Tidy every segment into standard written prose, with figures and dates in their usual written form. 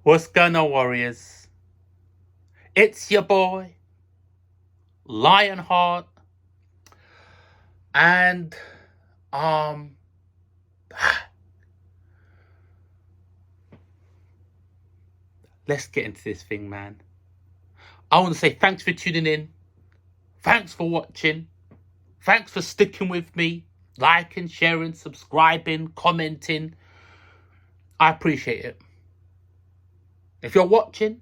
What's going on, Warriors? It's your boy, Lionheart, and um, let's get into this thing, man. I want to say thanks for tuning in, thanks for watching, thanks for sticking with me, liking, sharing, subscribing, commenting. I appreciate it. If you're watching,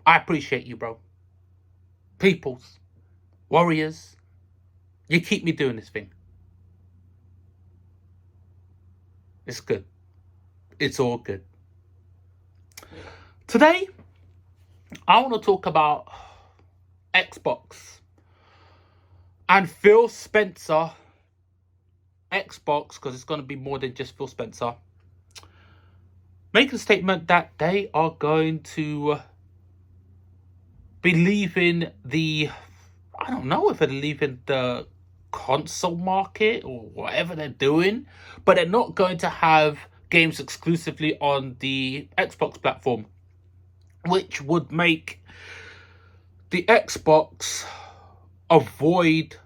I appreciate you, bro. Peoples, Warriors, you keep me doing this thing. It's good. It's all good. Today, I want to talk about Xbox and Phil Spencer. Xbox, because it's going to be more than just Phil Spencer, make a statement that they are going to be leaving I don't know if they're leaving the console market or whatever they're doing, but they're not going to have games exclusively on the Xbox platform, which would make the Xbox a void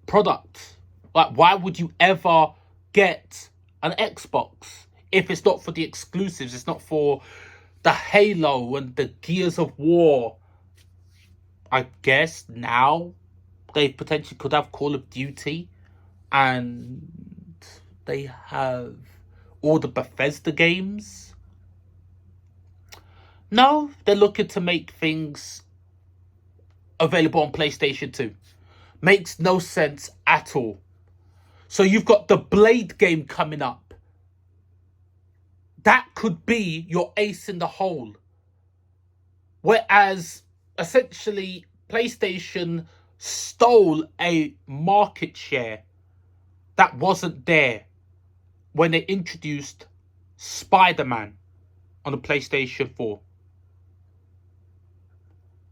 product. Like, why would you ever get an Xbox if it's not for the exclusives? It's not for the Halo and the Gears of War. I guess now they potentially could have Call of Duty, and they have all the Bethesda games. No, they're looking to make things available on PlayStation 2. Makes no sense at all. So you've got the Blade game coming up. That could be your ace in the hole. Whereas, essentially, PlayStation stole a market share that wasn't there when they introduced Spider-Man on the PlayStation 4.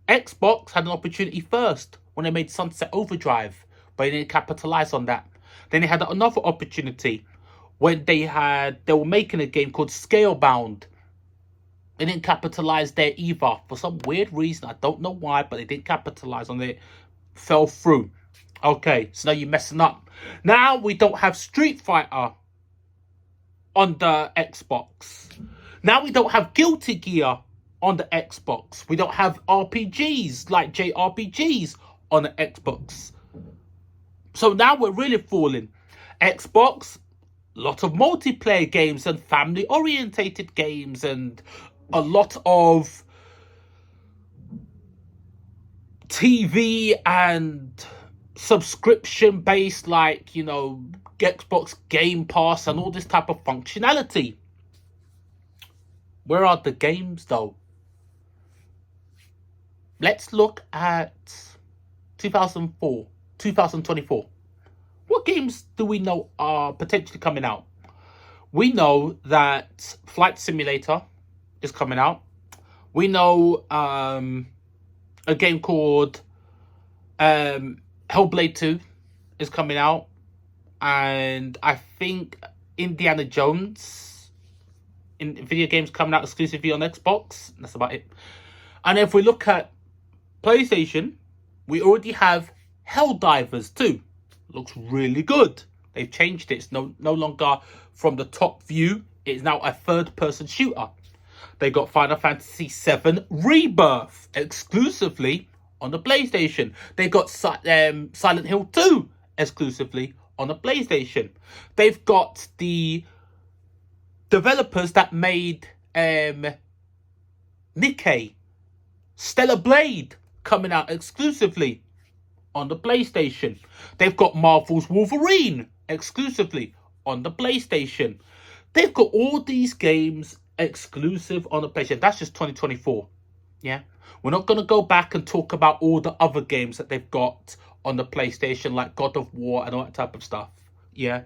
Xbox had an opportunity first when they made Sunset Overdrive, but they didn't capitalize on that. Then they had another opportunity when they were making a game called Scalebound. They didn't capitalize there either. For some weird reason, I don't know why, but they didn't capitalize on it. Fell through. Okay, so now you're messing up. Now we don't have Street Fighter on the Xbox. Now we don't have Guilty Gear on the Xbox. We don't have RPGs like JRPGs on the Xbox. So now we're really falling. Xbox, a lot of multiplayer games and family-orientated games and a lot of TV and subscription-based, like, Xbox Game Pass and all this type of functionality. Where are the games, though? Let's look at 2024. What games do we know are potentially coming out? We know that Flight Simulator is coming out. We know a game called Hellblade 2 is coming out. And I think Indiana Jones in video games coming out exclusively on Xbox. That's about it. And if we look at PlayStation, we already have Helldivers 2. Looks really good. They've changed it. It's no longer from the top view. It's now a third-person shooter. They got Final Fantasy VII Rebirth exclusively on the PlayStation. They got Silent Hill 2 exclusively on the PlayStation. They've got the developers that made Nikkei, Stellar Blade coming out exclusively on the PlayStation. They've got Marvel's Wolverine exclusively on the PlayStation. They've got all these games exclusive on the PlayStation. That's just 2024. Yeah. We're not going to go back and talk about all the other games that they've got on the PlayStation, like God of War and all that type of stuff. Yeah.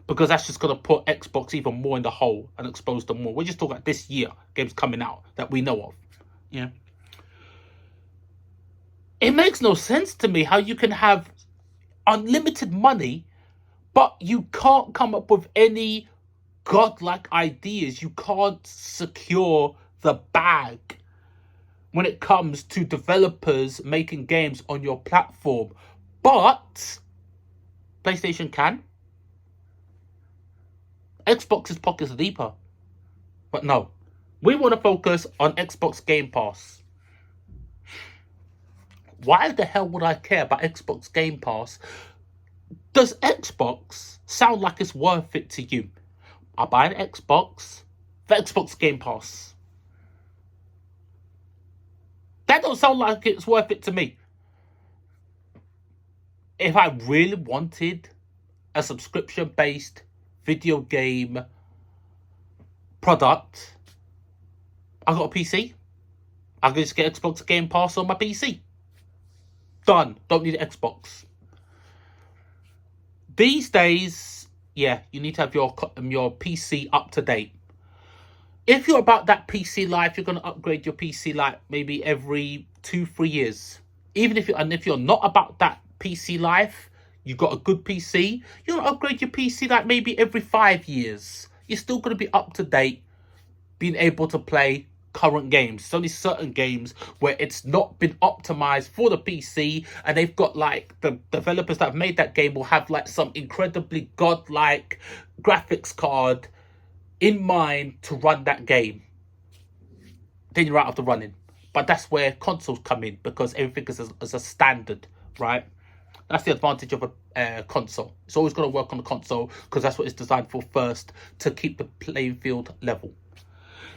Because that's just going to put Xbox even more in the hole and expose them more. We're just talking about this year, games coming out that we know of. Yeah. It makes no sense to me how you can have unlimited money, but you can't come up with any godlike ideas. You can't secure the bag when it comes to developers making games on your platform. But PlayStation can. Xbox's pockets are deeper. But no, we want to focus on Xbox Game Pass. Why the hell would I care about Xbox Game Pass? Does Xbox sound like it's worth it to you? I buy an Xbox for Xbox Game Pass. That don't sound like it's worth it to me. If I really wanted a subscription-based video game product, I got a PC. I can just get Xbox Game Pass on my PC. Done. Don't need an Xbox. These days, yeah, you need to have your PC up to date. If you're about that PC life, you're going to upgrade your PC like maybe every 2-3 years. Even if you're not about that PC life, you got a good PC, you're going to upgrade your PC like maybe every 5 years. You're still going to be up to date, being able to play current games. There's only certain games where it's not been optimized for the PC, and they've got like the developers that have made that game will have like some incredibly godlike graphics card in mind to run that game. Then you're out of the running. But that's where consoles come in, because everything is a standard, right? That's the advantage of a console. It's always going to work on the console because that's what it's designed for first, to keep the playing field level.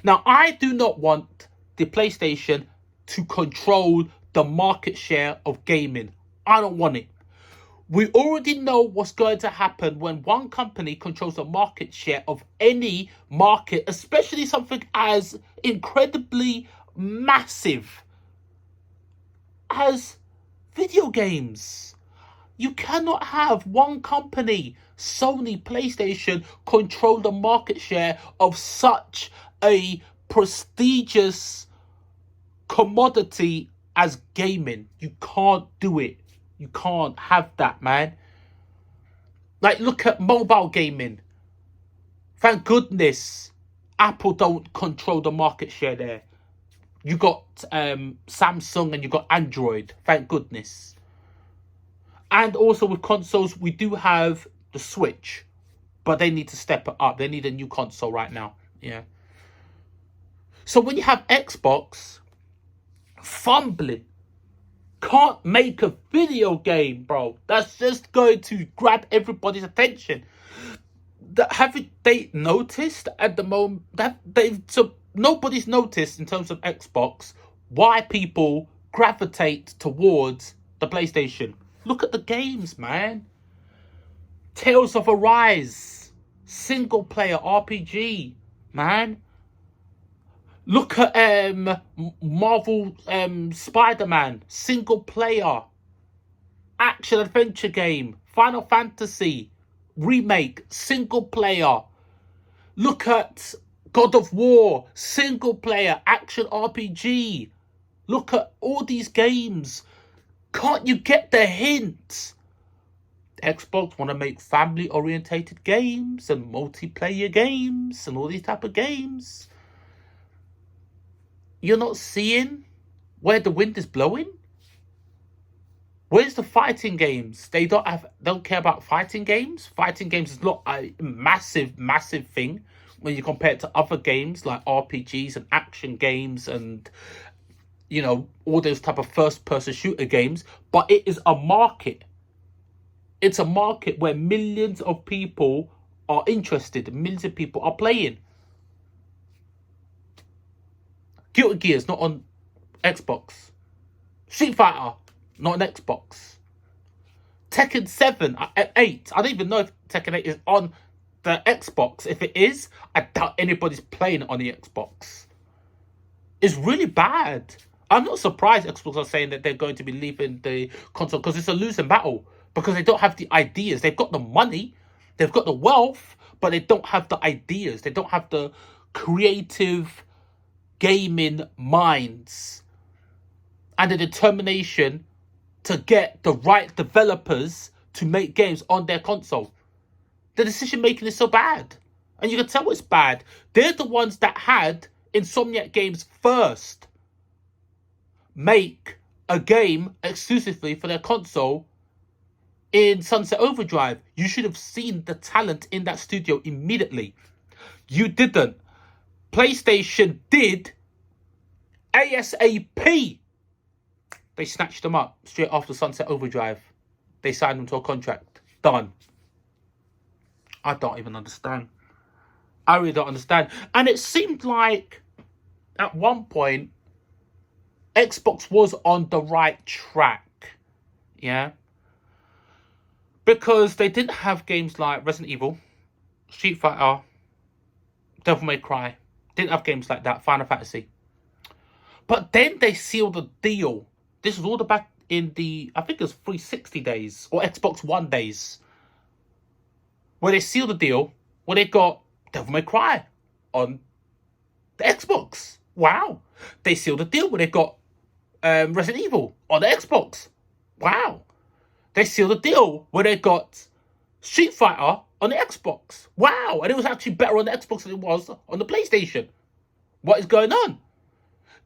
Now, I do not want the PlayStation to control the market share of gaming. I don't want it. We already know what's going to happen when one company controls the market share of any market, especially something as incredibly massive as video games. You cannot have one company, Sony, PlayStation, control the market share of such a prestigious commodity as gaming. You can't do it. You can't have that, man. Like, look at mobile gaming. Thank goodness Apple don't control the market share there. You got Samsung and you got Android. Thank goodness. And also with consoles, we do have the Switch, but they need to step it up. They need a new console right now. Yeah. So when you have Xbox fumbling, can't make a video game, bro, that's just going to grab everybody's attention. Haven't they noticed at the moment that nobody's noticed in terms of Xbox why people gravitate towards the PlayStation? Look at the games, man. Tales of Arise, single player RPG, man. Look at Marvel Spider-Man, single player, action adventure game, Final Fantasy remake, single player. Look at God of War, single player, action RPG. Look at all these games. Can't you get the hint? Xbox want to make family-orientated games and multiplayer games and all these type of games. You're not seeing where the wind is blowing? Where's the fighting games? They don't care about fighting games. Fighting games is not a massive, massive thing when you compare it to other games like RPGs and action games and, you know, all those type of first-person shooter games. But it is a market. It's a market where millions of people are interested. Millions of people are playing. Guilty Gear's not on Xbox. Street Fighter, not on Xbox. Tekken 7, 8. I don't even know if Tekken 8 is on the Xbox. If it is, I doubt anybody's playing it on the Xbox. It's really bad. I'm not surprised Xbox are saying that they're going to be leaving the console, because it's a losing battle. Because they don't have the ideas. They've got the money. They've got the wealth. But they don't have the ideas. They don't have the creative gaming minds and the determination to get the right developers to make games on their console. The decision making is so bad. And you can tell it's bad. They're the ones that had Insomniac Games first make a game exclusively for their console in Sunset Overdrive. You should have seen the talent in that studio immediately. You didn't. PlayStation did ASAP. They snatched them up straight after Sunset Overdrive. They signed them to a contract. Done. I don't even understand. I really don't understand. And it seemed like at one point Xbox was on the right track. Yeah. Because they didn't have games like Resident Evil, Street Fighter, Devil May Cry. Didn't have games like that, Final Fantasy. But then they sealed a deal. This was all the back in the, I think it was 360 days or Xbox One days, where they sealed the deal where they got Devil May Cry on the Xbox. Wow. They sealed the deal where they got Resident Evil on the Xbox. Wow. They sealed the deal where they got Street Fighter on the Xbox. Wow. And it was actually better on the Xbox than it was on the PlayStation. What is going on?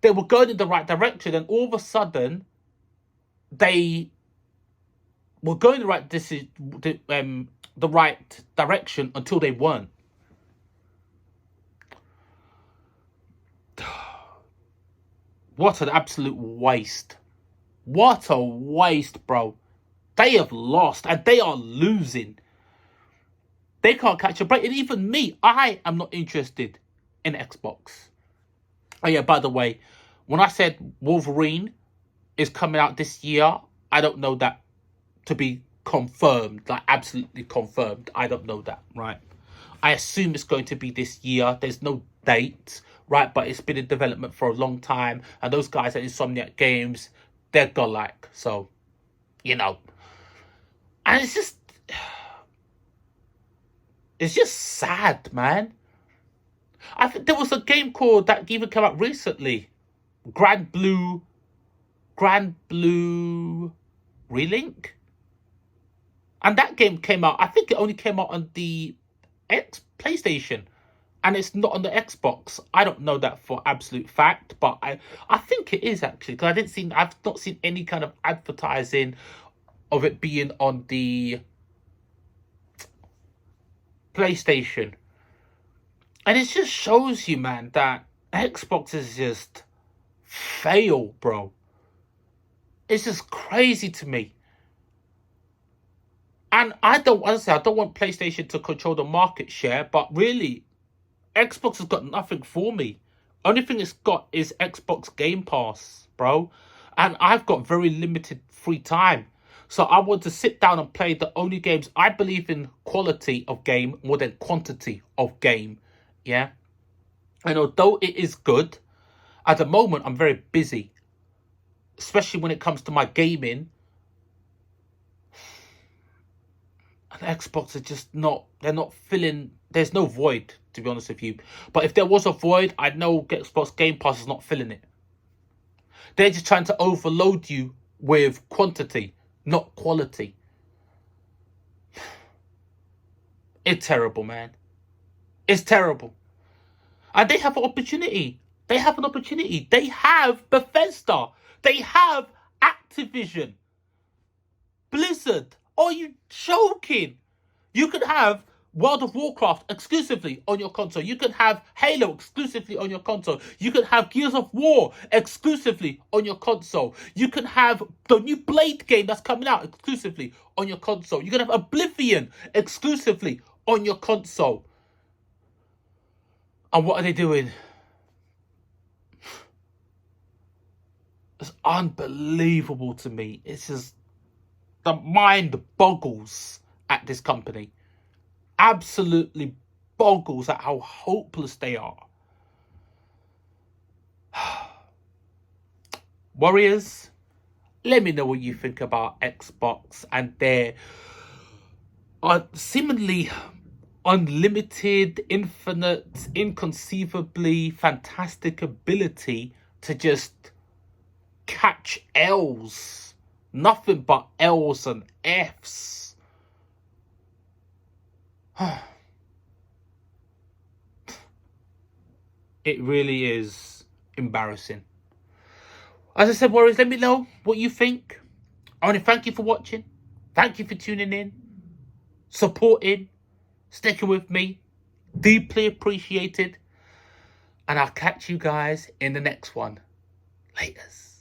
They were going in the right direction, and all of a sudden, they were going the right direction until they weren't. What an absolute waste. What a waste, bro. They have lost, and they are losing. They can't catch a break. And even me, I am not interested in Xbox. Oh yeah, by the way, when I said Wolverine is coming out this year, I don't know that to be confirmed, like absolutely confirmed. I don't know that, right? I assume it's going to be this year. There's no date, right? But it's been in development for a long time. And those guys at Insomniac Games, they're godlike. So, you know. And it's just sad, man. I think there was a game called that even came out recently, Grand Blue Relink, and that game came out. I think it only came out on the PlayStation, and it's not on the Xbox. I don't know that for absolute fact, but I think it is actually, because I've not seen any kind of advertising of it being on the PlayStation. And it just shows you, man, that Xbox is just fail, bro. It's just crazy to me. And I don't want PlayStation to control the market share, but really, Xbox has got nothing for me. Only thing it's got is Xbox Game Pass, bro. And I've got very limited free time. So I want to sit down and play the only games. I believe in quality of game more than quantity of game. Yeah. And although it is good, at the moment I'm very busy. Especially when it comes to my gaming. And Xbox are just not, they're not filling, there's no void, to be honest with you. But if there was a void, I know Xbox Game Pass is not filling it. They're just trying to overload you with quantity, not quality. It's terrible, man. It's terrible. And they have an opportunity. They have Bethesda. They have Activision. Blizzard. Are you joking? You could have World of Warcraft exclusively on your console. You can have Halo exclusively on your console. You can have Gears of War exclusively on your console. You can have the new Blade game that's coming out exclusively on your console. You can have Oblivion exclusively on your console. And what are they doing? It's unbelievable to me. It's just, the mind boggles at this company. Absolutely boggles at how hopeless they are. Warriors, let me know what you think about Xbox and their seemingly unlimited, infinite, inconceivably fantastic ability to just catch L's. Nothing but L's and F's. It really is embarrassing. As I said, Warriors, let me know what you think. I want to thank you for watching. Thank you for tuning in, supporting, sticking with me. Deeply appreciated. And I'll catch you guys in the next one. Laters.